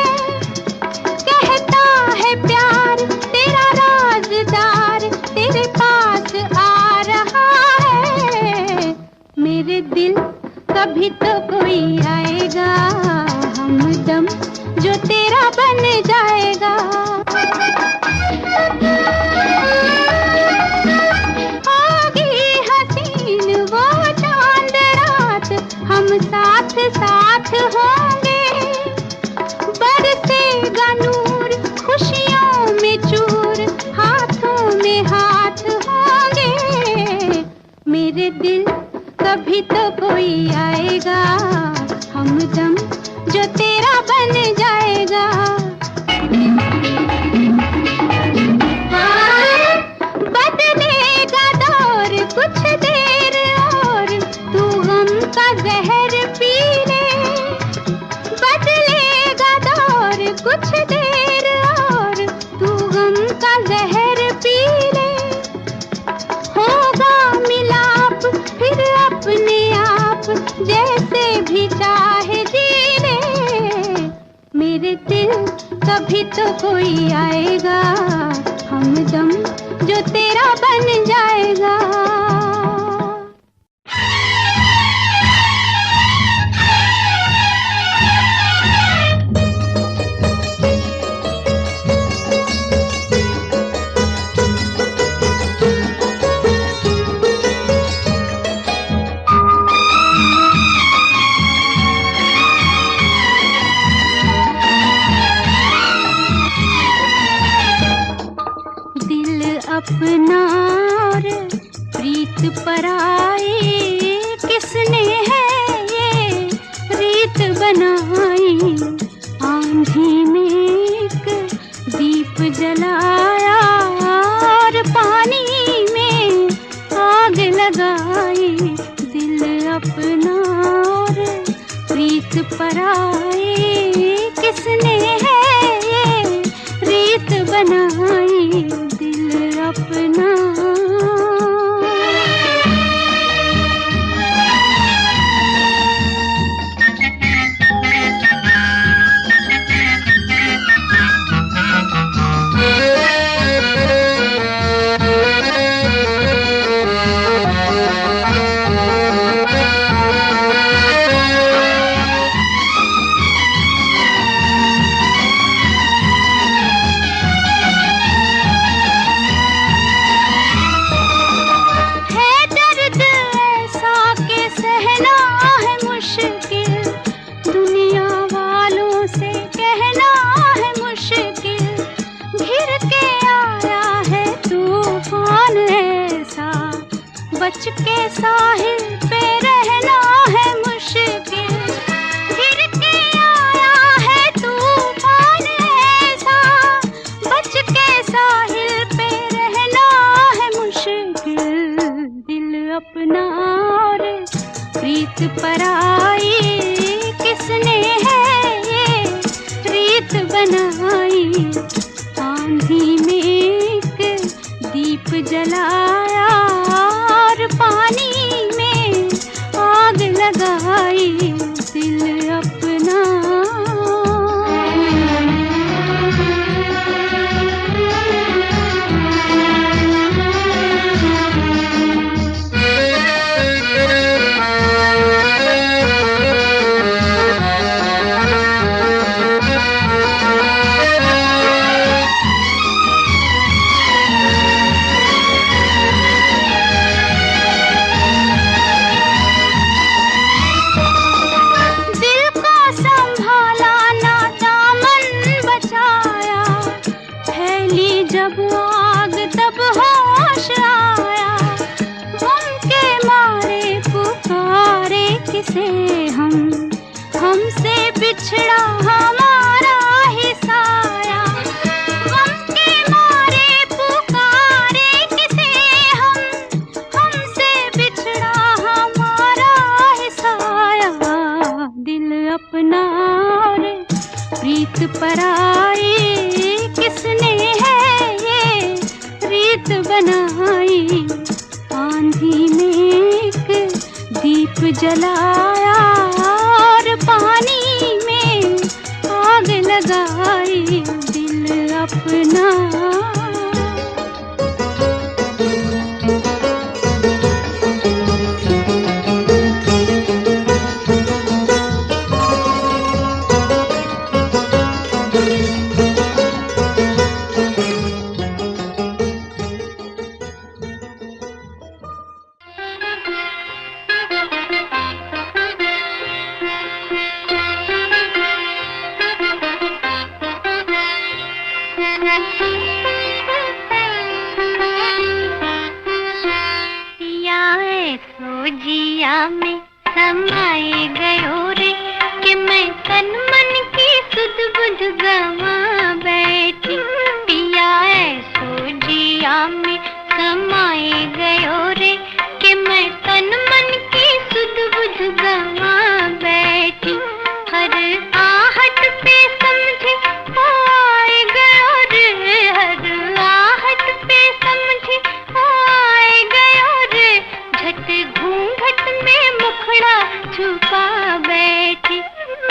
B: कहता है प्यार तेरा राज़दार तेरे पास आ रहा है। मेरे दिल कभी तो कोई आएगा हमदम जो तेरा बन जाएगा। होगी हसीन वो चांद रात हम साथ साथ होंगे। बरसेगा नूर खुशियों में चूर हाथों में हाथ होंगे। मेरे दिल कभी तो कोई आएगा हमदम जो तेरा बन जाएगा। बदलेगा दौर कुछ देर और तू गम का जहर पी ले। बदलेगा दौर कुछ देर और तू गम का जहर पी ले। होगा मिलाप फिर अपने आप जैसे भी चाहे जी ले। मेरे दिल कभी तो कोई आएगा हमदम जो तेरा बन जाएगा। दिल अपना और के साहिल पे रहना है मुश्किल, गिर के आया है तूफान ऐसा, बच के साहिल पे रहना है मुश्किल। दिल अपना और प्रीत पराई, किसने है ये रीत बनाई। आंधी में एक दीप जलाया और पानी में आग लगाई। दिल अपना जब आग तब होश आया, गम के मारे पुकारे किसे हम, हमसे बिछड़ा हमारा ही साया। गम के मारे पुकारे किसे हम, हमसे बिछड़ा हमारा ही साया। दिल अपना और प्रीत पराई, किसने है रीत बनाई। आंधी में एक दीप जलाया और पानी में आग लगाई। दिल अपना जिया में समाए गयो रे, कि मैं तन मन की सुध बुध गवा बैठी। पिया ऐसो जिया में समाए गयो रे, कि मैं तन मन की सुध बुध गवा बैठी। हर आहट पे समझे हो आए गयो रे, हर आहट पे समझे हो आए गयो रे। झट घूंघट में मुखड़ा छुपा बैठी।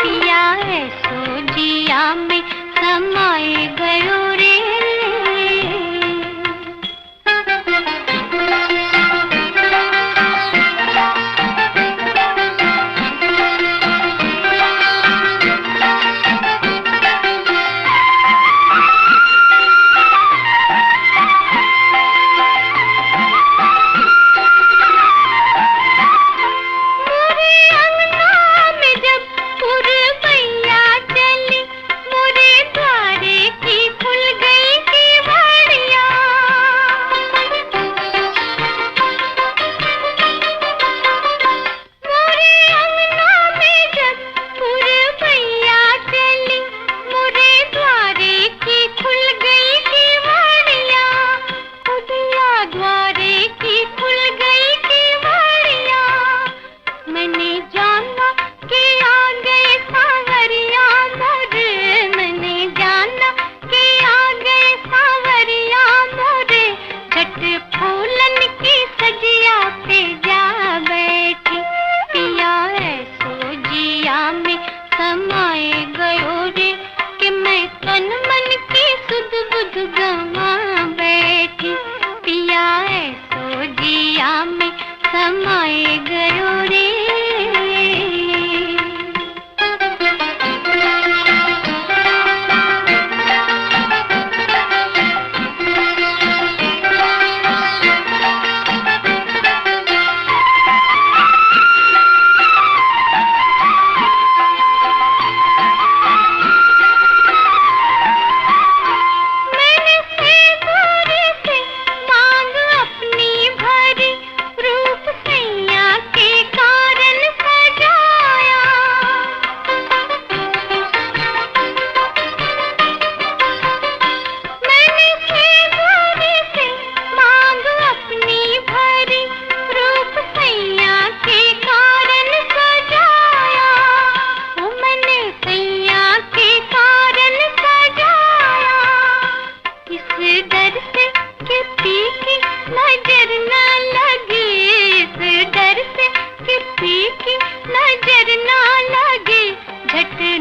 B: पिया ऐसो जिया में समाए गयो रे। मोरे द्वारे की खुल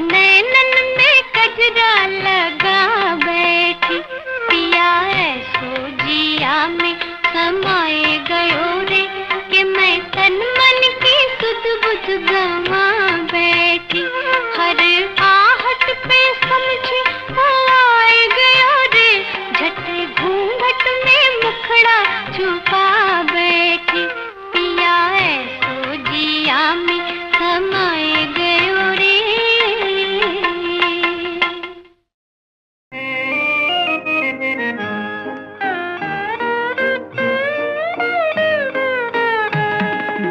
B: नैनन में कजरा लगा बैठी, पिया ऐसो जिया में समाए गयो रे, कि मैं तन मन की सुध बुध गवा बैठी। हर आहट पे समझे आए गया रे, झटे घूंघट में मुखड़ा छुपा बैठी, पिया ऐसो जिया में समाए गयो रे।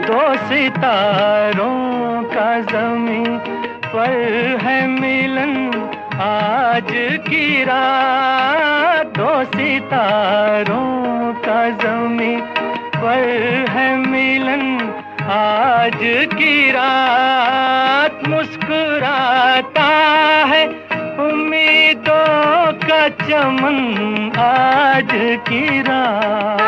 C: दो सितारों का ज़मीं पर है मिलन आज की रात, दो सितारों का ज़मीं पर है मिलन आज की रात। मुस्कुराता है उम्मीदों का चमन आज की रात।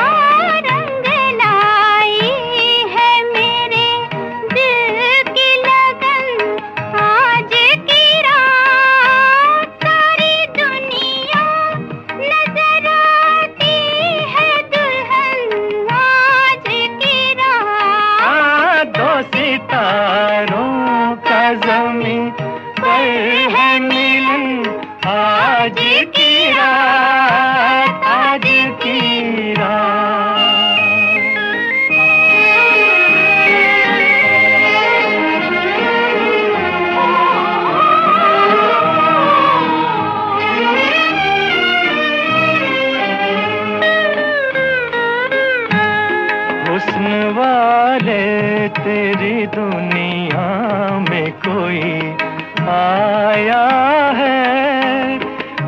C: सितारों का ज़मीं पर है मिलन आज की रात, आज की रात। हुस्न वाले तेरी दुनिया में कोई आया है,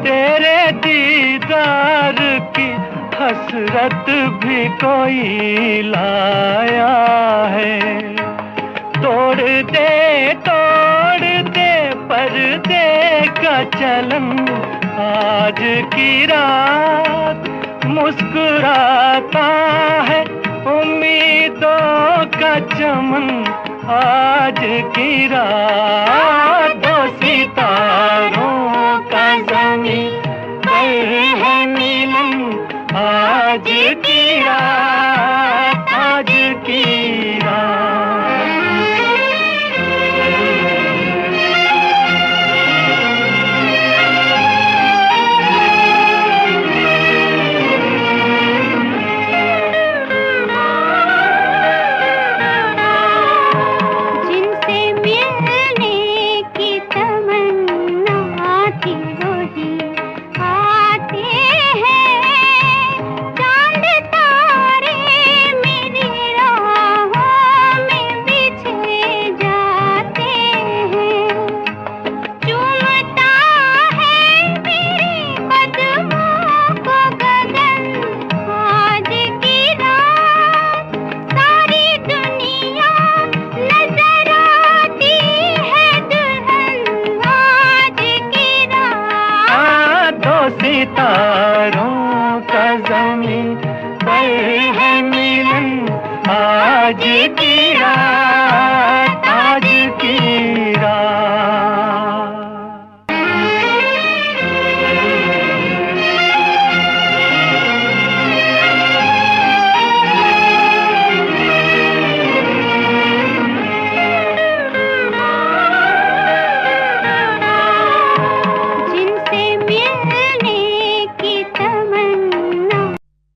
C: तेरे दीदार की हसरत भी कोई लाया है। तोड़ दे पर्दे का चलन आज की रात, मुस्कुराता है उम्मीदों का चमन आज की रात। दो सितारों का ज़मीं पर है मिलन आज की रात, आज की रात। सितारों का ज़मीं